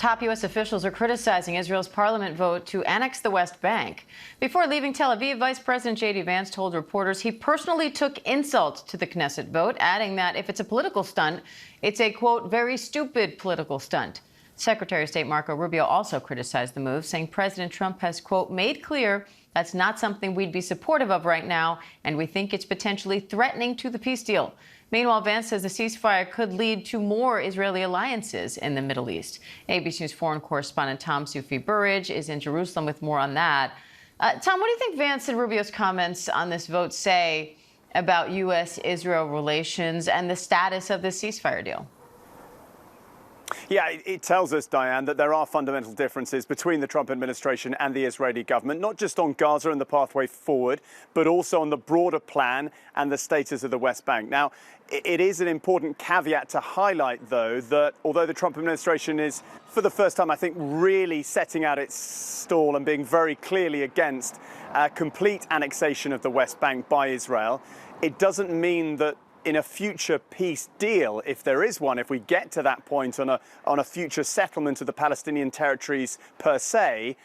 top U.S. officials are criticizing Israel's parliament vote to annex the West Bank. Before leaving Tel Aviv, Vice President J.D. Vance told reporters he personally took insult to the Knesset vote, adding that if it's a political stunt, it's a, quote, very stupid political stunt. Secretary of State Marco Rubio also criticized the move, saying President Trump has, quote, made clear that's not something we'd be supportive of right now, and we think it's potentially threatening to the peace deal. Meanwhile, Vance says the ceasefire could lead to more Israeli alliances in the Middle East. ABC News foreign correspondent Tom Soufi Burridge is in Jerusalem with more on that. Tom, what do you think Vance and Rubio's comments on this vote say about U.S.-Israel relations and the status of the ceasefire deal? Yeah, it tells us, Diane, that there are fundamental differences between the Trump administration and the Israeli government, not just on Gaza and the pathway forward, but also on the broader plan and the status of the West Bank. Now, it is an important caveat to highlight, though, that although the Trump administration is, for the first time, I think, really setting out its stall and being very clearly against complete annexation of the West Bank by Israel, it doesn't mean that in a future peace deal, if there is one, if we get to that point on a future settlement of the Palestinian territories per se,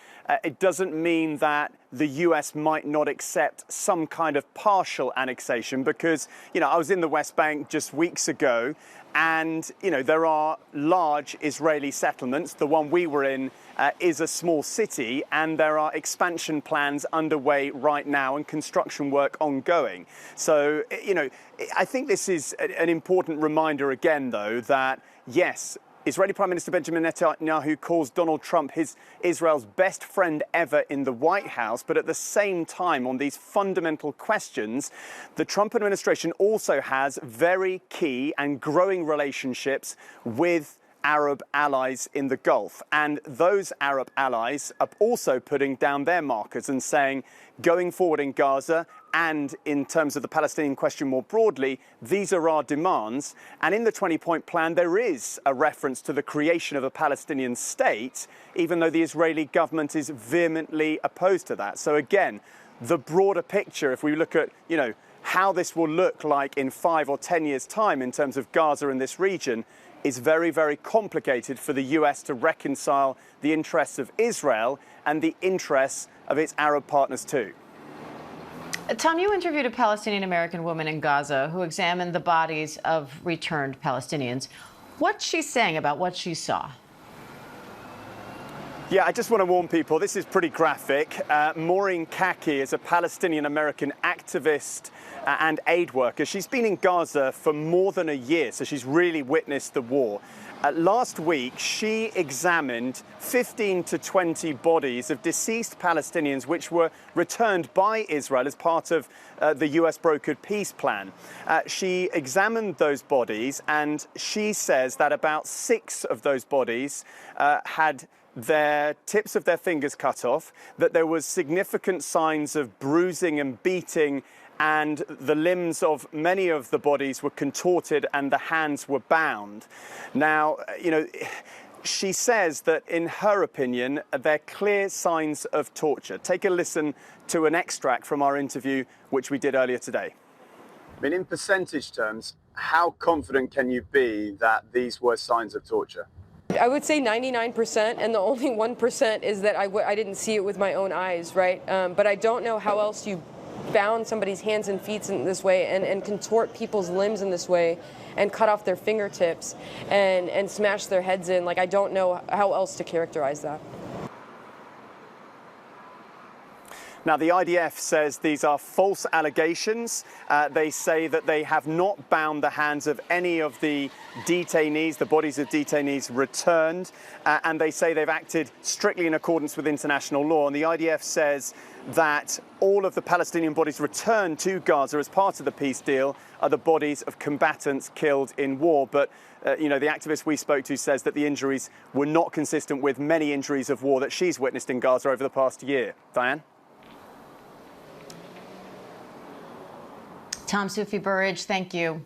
it doesn't mean that the US might not accept some kind of partial annexation because, I was in the West Bank just weeks ago and, there are large Israeli settlements. The one we were in is a small city and there are expansion plans underway right now and construction work ongoing. So, I think this is an important reminder again, though, that yes, Israeli Prime Minister Benjamin Netanyahu calls Donald Trump Israel's best friend ever in the White House. But at the same time, on these fundamental questions, the Trump administration also has very key and growing relationships with Arab allies in the Gulf. And those Arab allies are also putting down their markers and saying, going forward in Gaza and in terms of the Palestinian question more broadly, these are our demands. And in the 20-point plan, there is a reference to the creation of a Palestinian state, even though the Israeli government is vehemently opposed to that. So again, the broader picture, if we look at, how this will look like in 5 or 10 years' time in terms of Gaza and this region, is very, very complicated for the US to reconcile the interests of Israel and the interests of its Arab partners too. Tom, you interviewed a Palestinian-American woman in Gaza who examined the bodies of returned Palestinians. What's she saying about what she saw? Yeah, I just want to warn people, this is pretty graphic. Maureen Kaki is a Palestinian-American activist and aid worker. She's been in Gaza for more than a year, so she's really witnessed the war. Last week, she examined 15 to 20 bodies of deceased Palestinians which were returned by Israel as part of the US brokered peace plan. She examined those bodies and she says that about 6 of those bodies had their tips of their fingers cut off, that there was significant signs of bruising and beating, and the limbs of many of the bodies were contorted and the hands were bound. Now, she says that in her opinion, they're clear signs of torture. Take a listen to an extract from our interview, which we did earlier today. I mean, in percentage terms, how confident can you be that these were signs of torture? I would say 99%, and the only 1% is that I didn't see it with my own eyes, right? But I don't know how else you bound somebody's hands and feet in this way and contort people's limbs in this way and cut off their fingertips and smash their heads in. Like, I don't know how else to characterize that. Now, the IDF says these are false allegations. They say that they have not bound the hands of any of the detainees, the bodies of detainees returned, and they say they've acted strictly in accordance with international law. And the IDF says that all of the Palestinian bodies returned to Gaza as part of the peace deal are the bodies of combatants killed in war. But the activist we spoke to says that the injuries were not consistent with many injuries of war that she's witnessed in Gaza over the past year. Diane? Tom Soufi Burridge, thank you.